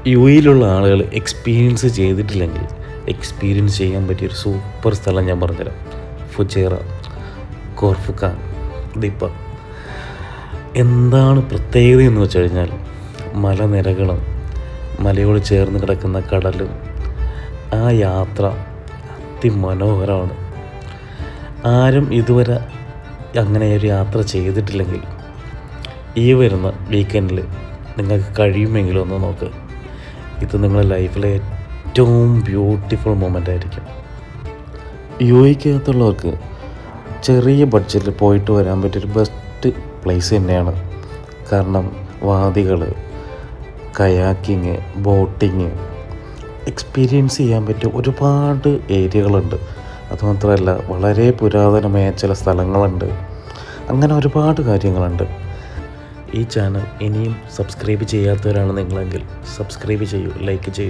U എയിലുള്ള ആളുകൾ experience ചെയ്തിട്ടില്ലെങ്കിൽ experience ചെയ്യാൻ പറ്റിയൊരു സൂപ്പർ സ്ഥലം ഞാൻ പറഞ്ഞുതരാം. ഫുജൈറ, കോർഫുഖാൻ ദ്വീപ്. എന്താണ് പ്രത്യേകത എന്ന് വെച്ച് കഴിഞ്ഞാൽ മലനിരകളും മലയോട് ചേർന്ന് കിടക്കുന്ന കടലും, ആ യാത്ര അതിമനോഹരമാണ്. ആരും ഇതുവരെ അങ്ങനെ ഒരു യാത്ര ചെയ്തിട്ടില്ലെങ്കിൽ ഈ വരുന്ന വീക്കെൻഡിൽ നിങ്ങൾക്ക് കഴിയുമെങ്കിലും ഒന്ന് നോക്ക്. ഇത് നിങ്ങളുടെ ലൈഫിലെ ഏറ്റവും ബ്യൂട്ടിഫുൾ മൊമെൻ്റ് ആയിരിക്കും. യു എക്കകത്തുള്ളവർക്ക് ചെറിയ ബഡ്ജറ്റിൽ പോയിട്ട് വരാൻ പറ്റിയൊരു ബെസ്റ്റ് പ്ലേസ് തന്നെയാണ്. കാരണം വാദികൾ, കയാക്കിങ്, ബോട്ടിങ് എക്സ്പീരിയൻസ് ചെയ്യാൻ പറ്റിയ ഒരുപാട് ഏരിയകളുണ്ട്. അതുമാത്രമല്ല വളരെ പുരാതനമായ ചില സ്ഥലങ്ങളുണ്ട്. അങ്ങനെ ഒരുപാട് കാര്യങ്ങളുണ്ട്. ഈ ചാനൽ ഇനിയും സബ്സ്ക്രൈബ് ചെയ്യാത്തവരാണ് നിങ്ങളെങ്കിൽ സബ്സ്ക്രൈബ് ചെയ്യൂ, ലൈക്ക് ചെയ്യൂ.